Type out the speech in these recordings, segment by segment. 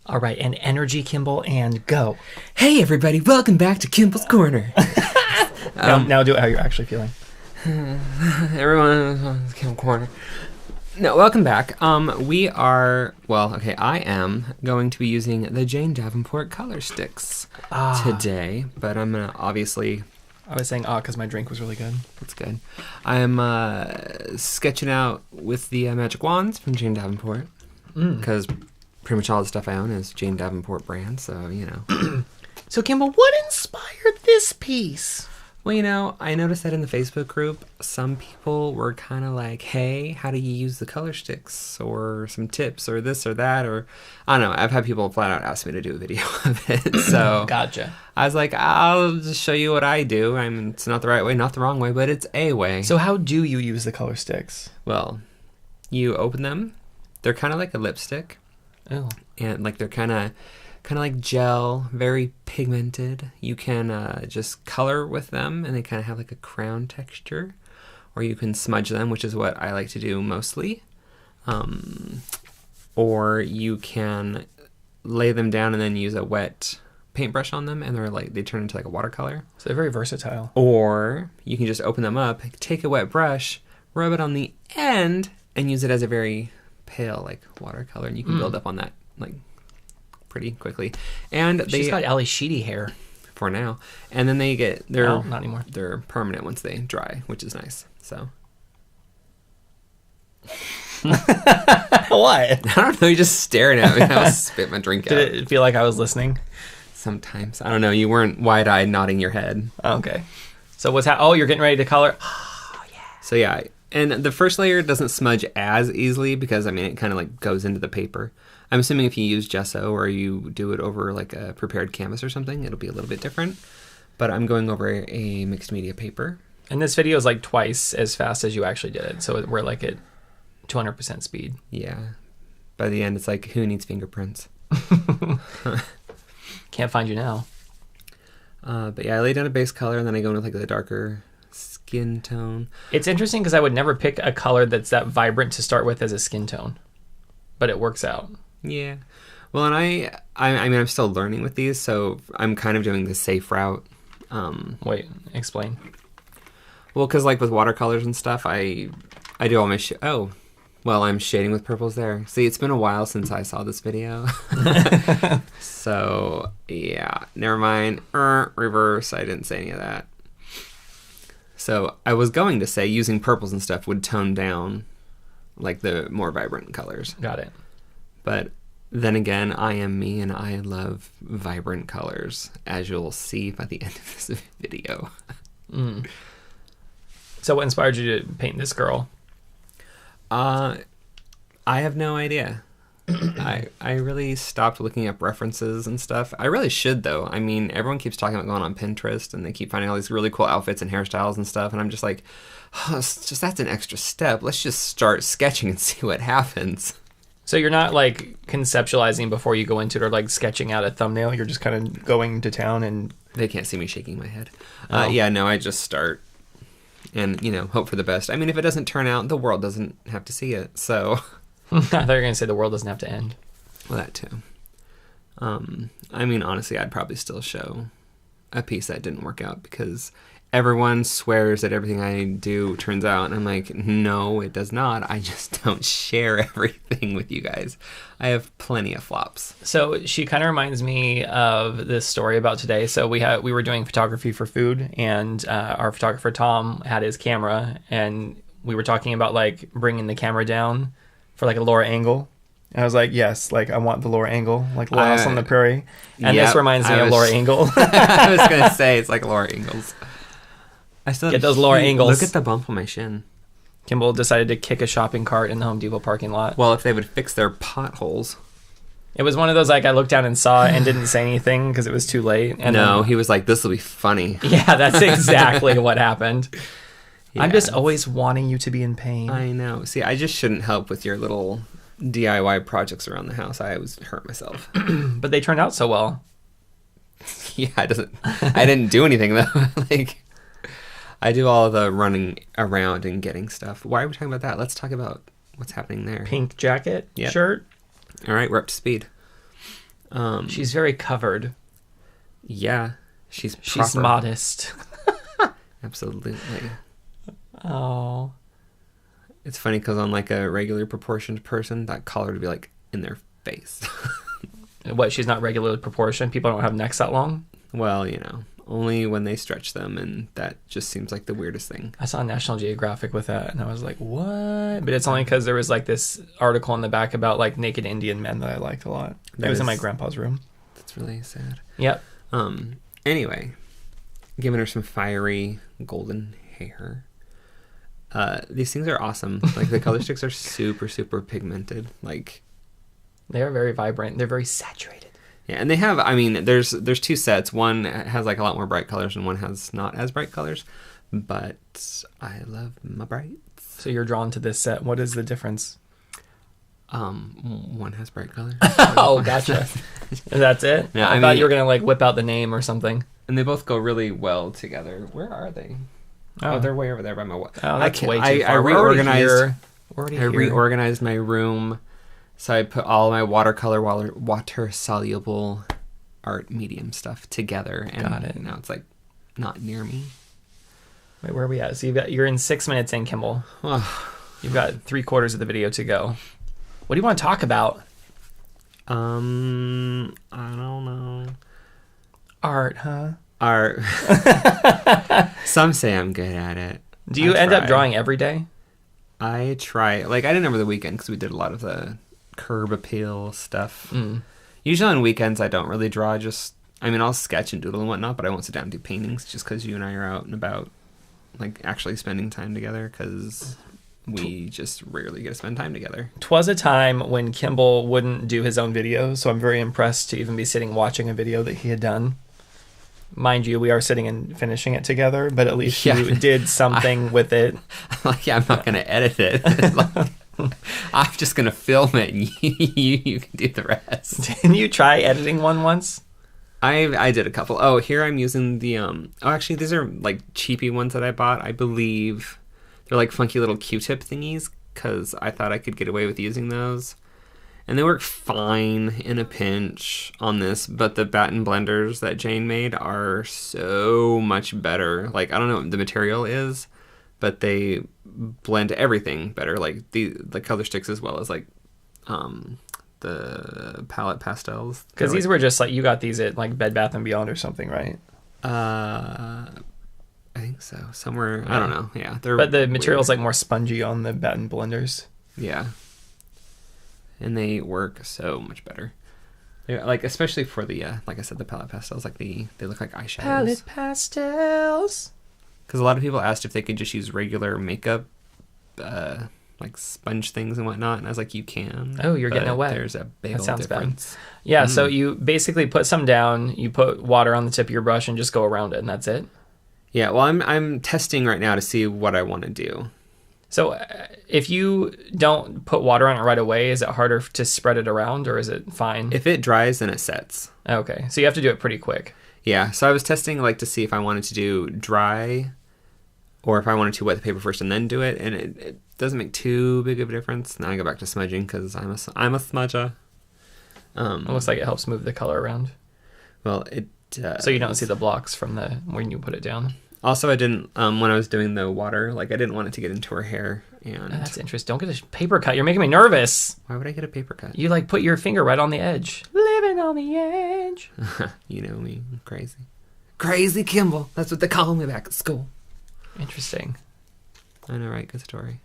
All right, and energy, Kimball, and go. Hey, everybody, welcome back to Kimball's Corner. Now do it how you're actually feeling. Everyone, Kimball Corner. No, welcome back. We are, I am going to be using the Jane Davenport Colorsticks today, but I'm going to obviously... I was saying because my drink was really good. That's good. I'm sketching out with the magic wands from Jane Davenport, because pretty much all the stuff I own is Jane Davenport brand, so, you know. So, Kimball, what inspired this piece? Well, I noticed that in the Facebook group, some people were kind of like, hey, how do you use the color sticks? Or some tips, or this or that, or I don't know. I've had people flat out ask me to do a video of it. So Gotcha. I was like, I'll just show you what I do. I mean, it's not the right way, not the wrong way, but it's a way. So how do you use the color sticks? Well, you open them. They're kind of like a lipstick. Oh. And like they're kind of like gel, very pigmented. You can just color with them, and they kind of have like a crown texture. Or you can smudge them, which is what I like to do mostly. Or you can lay them down and then use a wet paintbrush on them, and they turn into like a watercolor. So they're very versatile. Or you can just open them up, take a wet brush, rub it on the end, and use it as a very pale like watercolor, and you can build up on that like pretty quickly. And She's got Ali Sheedy hair for now, and then they're not anymore. They're permanent once they dry, which is nice. So What? I don't know, you're just staring at me. I was spit my drink out. Did it feel like I was listening? Sometimes. I don't know, you weren't wide-eyed nodding your head. Okay. So what's you're getting ready to color? So yeah, and the first layer doesn't smudge as easily because, I mean, it kind of like goes into the paper. I'm assuming if you use gesso or you do it over like a prepared canvas or something, it'll be a little bit different. But I'm going over a mixed media paper. And this video is like twice as fast as you actually did it. So we're like at 200% speed. Yeah. By the end, it's like, who needs fingerprints? Can't find you now. But yeah, I lay down a base color, and then I go into like the darker skin tone. It's interesting because I would never pick a color that's that vibrant to start with as a skin tone. But it works out. Yeah. Well, and I mean, I'm still learning with these, so I'm kind of doing the safe route. Wait, explain. Well, because like with watercolors and stuff, I do all my I'm shading with purples there. See, it's been a while since I saw this video. So, yeah, never mind. Reverse, I didn't say any of that. So, I was going to say using purples and stuff would tone down like the more vibrant colors. Got it. But then again, I am me, and I love vibrant colors, as you'll see by the end of this video. So what inspired you to paint this girl? I have no idea. I really stopped looking up references and stuff. I really should, though. I mean, everyone keeps talking about going on Pinterest, and they keep finding all these really cool outfits and hairstyles and stuff, and I'm just like, that's an extra step. Let's just start sketching and see what happens. So you're not like conceptualizing before you go into it or like sketching out a thumbnail. You're just kind of going to town and... They can't see me shaking my head. Oh. Yeah, no, I just start and, hope for the best. I mean, if it doesn't turn out, the world doesn't have to see it, so... I thought you were going to say the world doesn't have to end. Well, that too. I mean, honestly, I'd probably still show a piece that didn't work out because everyone swears that everything I do turns out, and I'm like, no, it does not. I just don't share everything with you guys. I have plenty of flops. So she kind of reminds me of this story about today. So we were doing photography for food, and our photographer Tom had his camera, and we were talking about like bringing the camera down for like a Laura Ingalls. And I was like, yes, like I want the Laura Ingalls, like Lost on the Prairie. And this reminds me of Laura Ingalls. I was going to say, it's like Laura Ingalls. I still get those Laura Ingalls. Look at the bump on my shin. Kimball decided to kick a shopping cart in the Home Depot parking lot. Well, if they would fix their potholes. It was one of those, like, I looked down and saw it and didn't say anything because it was too late. And no, he was like, this will be funny. Yeah, that's exactly what happened. Yeah. I'm just always wanting you to be in pain. I know. See, I just shouldn't help with your little DIY projects around the house. I always hurt myself. But they turned out so well. Yeah, I didn't do anything, though. Like, I do all the running around and getting stuff. Why are we talking about that? Let's talk about what's happening there. Pink jacket, Yep. shirt. All right, we're up to speed. She's very covered. Yeah, she's modest. Absolutely. Oh. It's funny because on like a regular proportioned person, that collar would be like in their face. What, she's not regularly proportioned? People don't have necks that long? Well, you know, only when they stretch them, and that just seems like the weirdest thing. I saw National Geographic with that, and I was like, what? But it's only because there was like this article in the back about like naked Indian men that I liked a lot. It was in my grandpa's room. That's really sad. Yep. Anyway, giving her some fiery golden hair. These things are awesome. Like the color sticks are super, super pigmented. Like they are very vibrant. They're very saturated. Yeah, and they have, I mean, there's two sets. One has like a lot more bright colors and one has not as bright colors. But I love my brights. So you're drawn to this set. What is the difference? One has bright colors. Oh, gotcha. That's it? Yeah, I thought you were going to like whip out the name or something. And they both go really well together. Where are they? Oh, they're way over there by my wall. Oh, that's way too far. I reorganized my room, so I put all my water soluble art medium stuff together, and got it. Now it's like not near me. Wait, where are we at? So you're in 6 minutes in, Kimball. You've got 3/4 of the video to go. What do you want to talk about? I don't know. Art, huh? Art. Some say I'm good at it. Do you end up drawing every day? I try. Like, I didn't over the weekend because we did a lot of the curb appeal stuff. Usually on weekends, I don't really draw. I'll sketch and doodle and whatnot, but I won't sit down and do paintings just because you and I are out and about, like, actually spending time together because we just rarely get to spend time together. 'Twas a time when Kimball wouldn't do his own videos, so I'm very impressed to even be sitting watching a video that he had done. Mind you, we are sitting and finishing it together, but at least you did something with it. Like, I'm not going to edit it. I'm just going to film it, and you can do the rest. Didn't you try editing one once? I did a couple. Oh, here I'm using the... actually, these are, like, cheapy ones that I bought. I believe they're, like, funky little Q-tip thingies, because I thought I could get away with using those. And they work fine in a pinch on this, but the batten blenders that Jane made are so much better. Like, I don't know what the material is, but they blend everything better. Like the color sticks as well as like the palette pastels. Because these were just like, you got these at like Bed Bath & Beyond or something, right? I think so. Somewhere, I don't know. Yeah, but the material's like more spongy on the batten blenders. Yeah. And they work so much better. Like, especially for the, like I said, the palette pastels, like they look like eyeshadows. Palette pastels. Because a lot of people asked if they could just use regular makeup, like sponge things and whatnot, and I was like, you can. Oh, you're getting it wet. There's a big old difference. Bad. Yeah, so you basically put some down, you put water on the tip of your brush, and just go around it, and that's it. Yeah, well, I'm testing right now to see what I want to do. So if you don't put water on it right away, is it harder to spread it around, or is it fine? If it dries, then it sets. Okay, so you have to do it pretty quick. Yeah, so I was testing like to see if I wanted to do dry or if I wanted to wet the paper first and then do it, and it doesn't make too big of a difference. Now I go back to smudging because I'm a smudger. It looks like it helps move the color around. Well, it so you don't see the blocks from when you put it down. Also, I didn't, when I was doing the water, like, I didn't want it to get into her hair, and... Oh, that's interesting. Don't get a paper cut. You're making me nervous. Why would I get a paper cut? You, like, put your finger right on the edge. Living on the edge. You know me. I'm crazy. Crazy Kimball. That's what they call me back at school. Interesting. I know, right? Good story.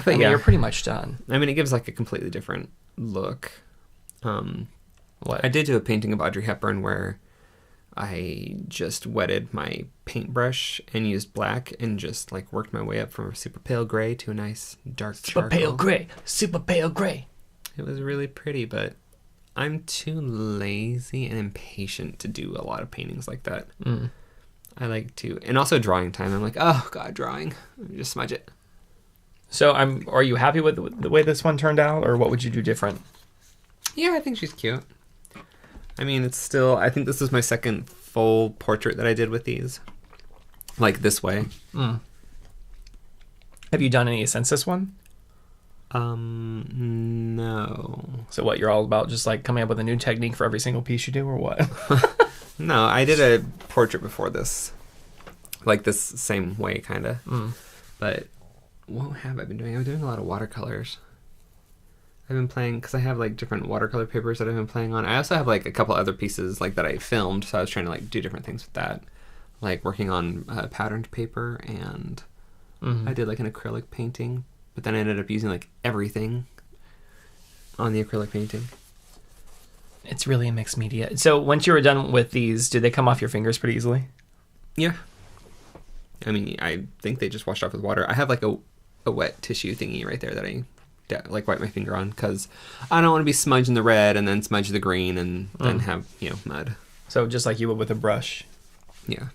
But yeah, you're pretty much done. I mean, it gives, like, a completely different look. What? I did do a painting of Audrey Hepburn where... I just wetted my paintbrush and used black and just like worked my way up from a super pale gray to a nice dark charcoal. Super pale gray. It was really pretty, but I'm too lazy and impatient to do a lot of paintings like that. I like to, and also drawing time. I'm like, oh god, drawing. Let me just smudge it. So are you happy with the way this one turned out, or what would you do different? Yeah, I think she's cute. I mean, it's still... I think this is my second full portrait that I did with these. Like, this way. Have you done any since this one? No. So what, you're all about just like coming up with a new technique for every single piece you do, or what? No, I did a portrait before this. Like this same way, kind of. But what have I been doing? I've been doing a lot of watercolors. I've been playing, because I have like different watercolor papers that I've been playing on. I also have like a couple other pieces like that I filmed, so I was trying to like do different things with that. Like working on patterned paper, and I did like an acrylic painting, but then I ended up using like everything on the acrylic painting. It's really a mixed media. So once you were done with these, did they come off your fingers pretty easily? Yeah. I mean, I think they just washed off with water. I have like a wet tissue thingy right there that I like wipe my finger on, because I don't want to be smudging the red and then smudge the green and then have, mud. So just like you would with a brush. Yeah.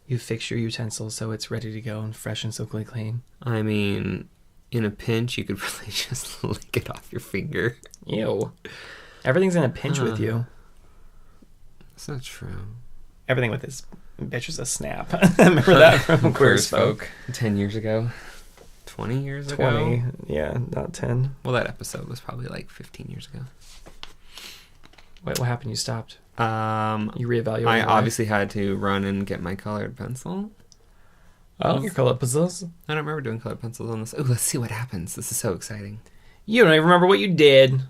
You fix your utensil so it's ready to go and fresh and silky clean. I mean, in a pinch, you could really just lick it off your finger. Ew. Everything's in a pinch with you. That's not true. Everything with this bitch is a snap. Remember that from Queer as Folk? 10 years ago. 20 years 20, ago? yeah, not 10. Well, that episode was probably like 15 years ago. Wait, what happened? You stopped? You reevaluated? I obviously had to run and get my colored pencil. Oh, your colored pencils? I don't remember doing colored pencils on this. Oh, let's see what happens. This is so exciting. You don't even remember what you did.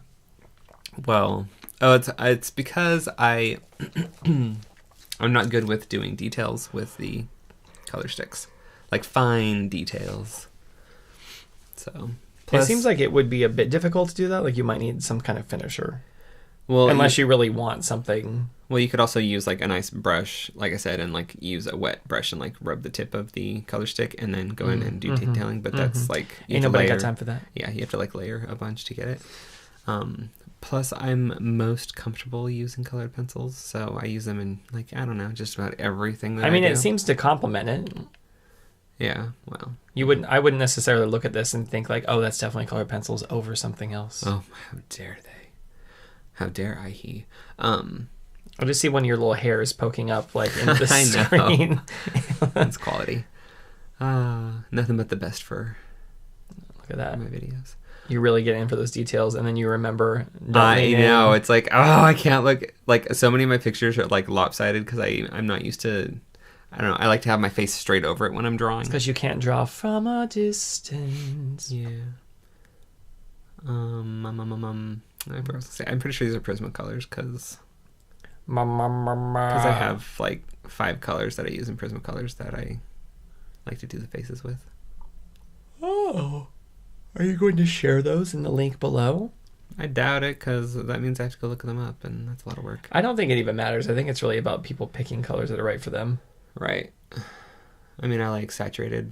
Well, it's because I'm not good with doing details with the Colorsticks. Like fine details. So It seems like it would be a bit difficult to do that. Like you might need some kind of finisher. Well, unless you really want something. Well, you could also use like a nice brush, like I said, and like use a wet brush and like rub the tip of the color stick and then go in and do detailing. But that's like ain't nobody got time for that. Yeah, you have to like layer a bunch to get it. Plus, I'm most comfortable using colored pencils, so I use them in like I don't know, just about everything that I do. It seems to complement it. Yeah, well, I wouldn't necessarily look at this and think like, oh, that's definitely colored pencils over something else. Oh, how dare they? How dare I he? I'll just see one of your little hairs poking up like into the screen. That's quality. Nothing but the best for look at that. My videos. You really get in for those details, and then you remember. I know. It's like, I can't look. Like, so many of my pictures are like lopsided because I'm not used to. I don't know. I like to have my face straight over it when I'm drawing. Because you can't draw from a distance. Yeah. I'm pretty sure these are Prismacolors because I have like 5 colors that I use in Prismacolors that I like to do the faces with. Oh, are you going to share those in the link below? I doubt it, because that means I have to go look them up, and that's a lot of work. I don't think it even matters. I think it's really about people picking colors that are right for them. Right. I mean, I like saturated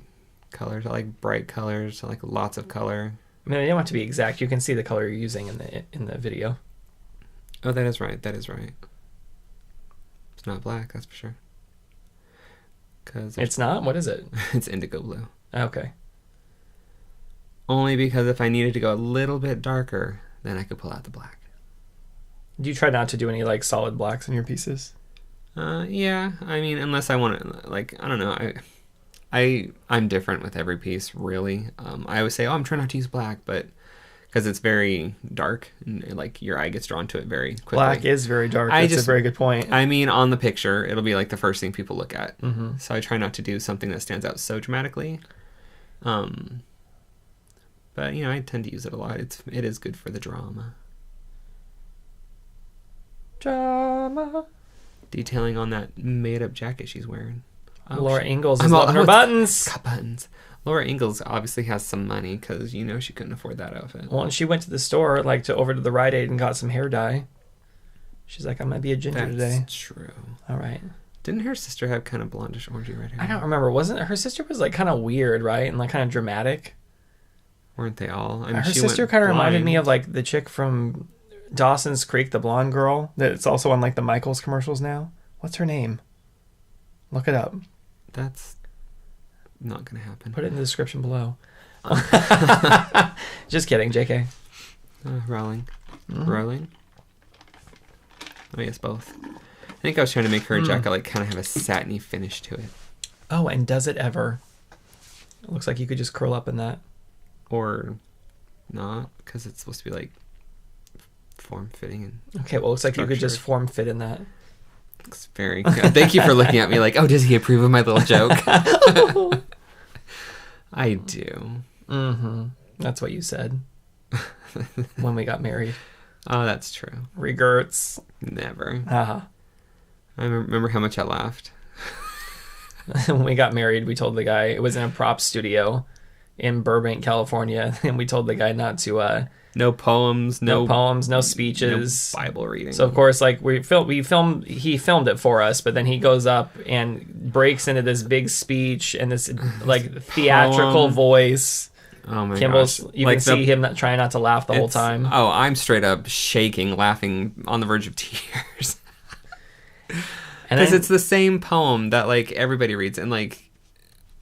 colors. I like bright colors. I like lots of color. I mean, they don't have to be exact. You can see the color you're using in the video. Oh, that is right. That is right. It's not black, that's for sure. It's not? What is it? It's indigo blue. Okay. Only because if I needed to go a little bit darker, then I could pull out the black. Do you try not to do any like solid blacks in your pieces? Yeah. I mean, unless I want to, like, I don't know. I'm different with every piece, really. I always say, I'm trying not to use black, but because it's very dark, and like your eye gets drawn to it very quickly. Black is very dark. That's a very good point. I mean, on the picture, it'll be like the first thing people look at. Mm-hmm. So I try not to do something that stands out so dramatically. But I tend to use it a lot. It is good for the drama. Drama. Detailing on that made-up jacket she's wearing. Laura Ingalls is loving her buttons. Got buttons. Laura Ingalls obviously has some money because she couldn't afford that outfit. Well, and she went to the store, over to the Rite Aid and got some hair dye. She's like, I might be a ginger today. That's true. All right. Didn't her sister have kind of blondish, orangey red hair? I don't remember. Her sister was like kind of weird, right? And like kind of dramatic. Weren't they all? I mean, her sister kind of reminded me of like the chick from Dawson's Creek, the blonde girl that's also on like the Michaels commercials now. What's her name? Look it up. That's not going to happen. Put it in the description below. Just kidding, JK. Rolling. Mm-hmm. Rolling. Oh, yes, both. I think I was trying to make her jacket like kind of have a satiny finish to it. Oh, and does it ever? It looks like you could just curl up in that. Or not, because it's supposed to be like form-fitting and Okay, well, looks like you could just structured. form fit in that. It's very good. Thank you for looking at me like, oh, does he approve of my little joke? I do. Mm-hmm. That's what you said when we got married. Oh, that's true. Regrets. Never. Haha. I remember how much I laughed. When we got married, we told the guy, it was in a prop studio in Burbank, California, and we told the guy not to No poems, no poems, no speeches, no Bible reading. So of course, like he filmed it for us, but then he goes up and breaks into this big speech and this like theatrical voice. Oh my Kimball's, gosh. you can see him trying not to laugh the whole time. Oh, I'm straight up shaking, laughing on the verge of tears. Because it's the same poem that like everybody reads, and like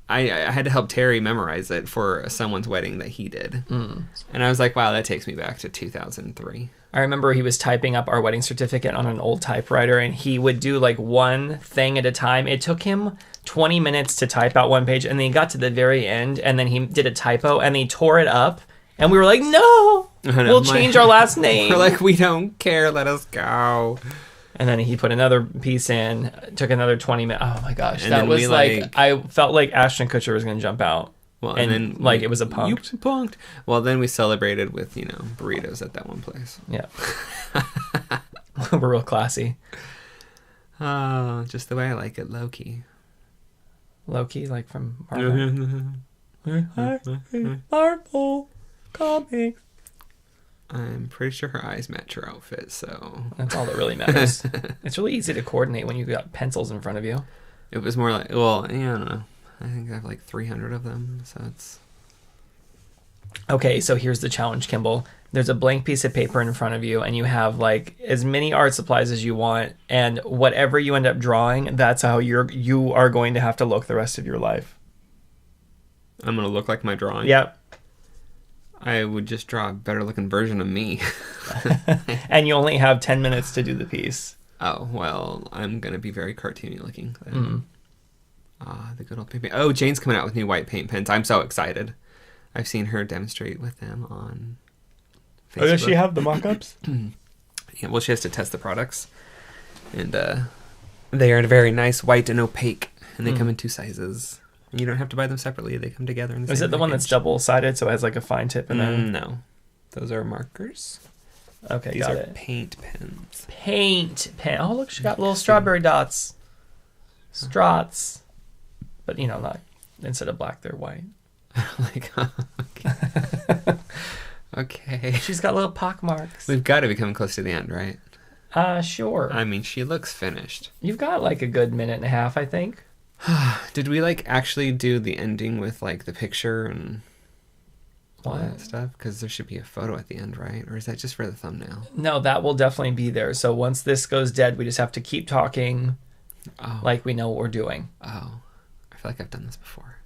I had to help Terry memorize it for someone's wedding that he did. And I was like, wow, that takes me back to 2003. I remember he was typing up our wedding certificate on an old typewriter, and he would do like one thing at a time. It took him 20 minutes to type out one page, and then he got to the very end, and then he did a typo, and he tore it up, and we were like, no, we'll change our last name. We're like, we don't care, let us go. And then he put another piece in, took another 20 minutes. Oh my gosh. And that then was we, like, I felt like Ashton Kutcher was going to jump out. Well, and then like it was a punked. You punked. Well, then we celebrated with, burritos at that one place. Yeah. We're real classy. Oh, just the way I like it, low-key. Low-key, like from Marvel Comics. I'm pretty sure her eyes match her outfit, so... That's all that really matters. It's really easy to coordinate when you got pencils in front of you. It was more like, well, yeah, I don't know. I think I have like 300 of them, so it's... Okay, so here's the challenge, Kimball. There's a blank piece of paper in front of you, and you have like as many art supplies as you want, and whatever you end up drawing, that's how you are going to have to look the rest of your life. I'm going to look like my drawing? Yep. I would just draw a better looking version of me. And you only have 10 minutes to do the piece. Oh, well, I'm going to be very cartoony looking. The good old paint. Oh, Jane's coming out with new white paint pens. I'm so excited. I've seen her demonstrate with them on Facebook. Oh, does she have the mock-ups? Yeah, well, she has to test the products. And they are very nice, white and opaque. And they come in 2 sizes. You don't have to buy them separately. They come together in the same Is it the one that's double-sided, so it has like a fine tip in there? No. Those are markers. Okay, These got are it. paint pens. Paint pen. Oh, look, she got little strawberry dots. Strots. But, not instead of black, they're white. Like, okay. Okay. She's got little pock marks. We've got to be coming close to the end, right? Sure. I mean, she looks finished. You've got like a good minute and a half, I think. Did we like actually do the ending with like the picture and all that stuff? Because there should be a photo at the end, right? Or is that just for the thumbnail? No, that will definitely be there. So once this goes dead, we just have to keep talking like we know what we're doing. Oh, I feel like I've done this before.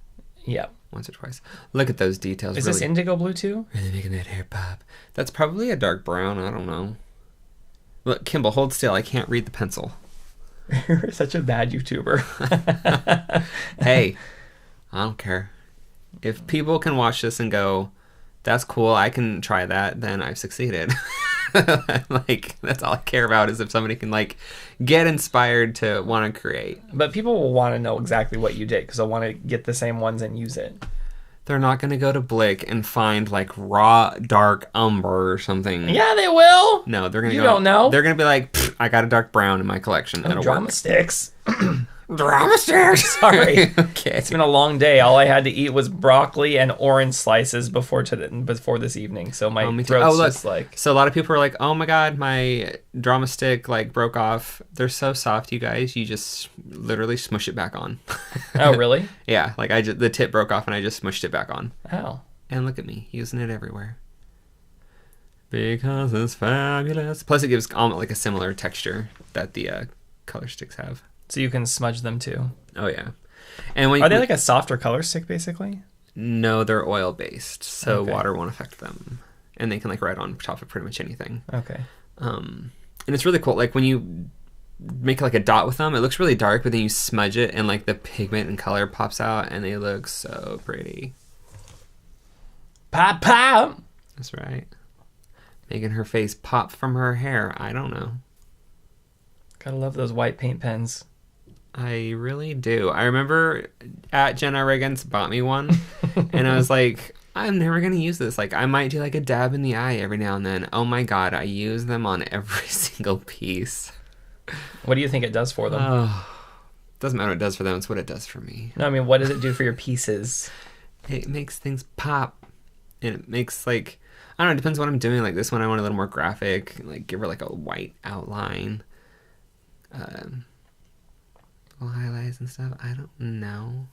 Yeah. Once or twice. Look at those details. Is this indigo blue too? Really making that hair pop. That's probably a dark brown. I don't know. Look, Kimball, hold still. I can't read the pencil. You're such a bad YouTuber. Hey, I don't care. If people can watch this and go, that's cool, I can try that, then I've succeeded. Like, that's all I care about is if somebody can, like, get inspired to want to create. But people will want to know exactly what you did because they'll want to get the same ones and use it. They're not going to go to Blick and find, like, raw, dark umber or something. Yeah, they will. No, they're going to You don't know. They're going to be like, I got a dark brown in my collection. That'll Drama work. sticks. Drama sticks. Sorry. Okay. It's been a long day. All I had to eat was broccoli and orange slices before this evening. So my throat's just like... So a lot of people are like, oh my god, my drama stick like broke off. They're so soft, you guys. You just literally smush it back on. Oh, really? Yeah, like the tip broke off and I just smushed it back on. Oh. And look at me, using it everywhere. Because it's fabulous. Plus it gives like a similar texture that the Colorsticks have. So you can smudge them too. Oh yeah. And when Are they like a softer color stick basically? No, they're oil based, so Okay. water won't affect them, and they can like write on top of pretty much anything. Okay. And it's really cool. Like when you make like a dot with them, it looks really dark, but then you smudge it, and like the pigment and color pops out, and they look so pretty. Pop pop. That's right. Making her face pop from her hair. I don't know. Gotta love those white paint pens. I really do. I remember at Jenna Riggins bought me one, and I was like, I'm never going to use this. Like, I might do like a dab in the eye every now and then. Oh my god, I use them on every single piece. What do you think it does for them? Doesn't matter what it does for them, it's what it does for me. No, I mean, what does it do for your pieces? It makes things pop. And it makes, like, I don't know, it depends what I'm doing. Like, this one I want a little more graphic. Like, give her, like, a white outline. Little highlights and stuff. I don't know.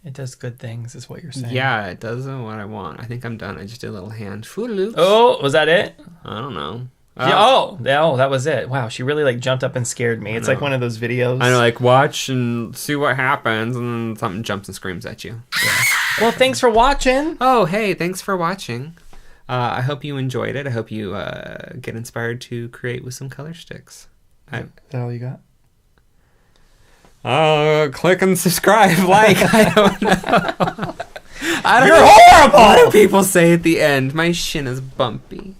It does good things, is what you're saying. Yeah, it does what I want. I think I'm done. I just did a little hand. Loops. Oh, was that it? I don't know. That was it. Wow, she really like jumped up and scared me. It's like one of those videos. I know, like watch and see what happens, and then something jumps and screams at you. Yeah. Well, thanks for watching. Oh, hey, thanks for watching. I hope you enjoyed it. I hope you get inspired to create with some color sticks. Is that all you got? Click and subscribe, like, I don't know. You're horrible! What do people say at the end? My shin is bumpy.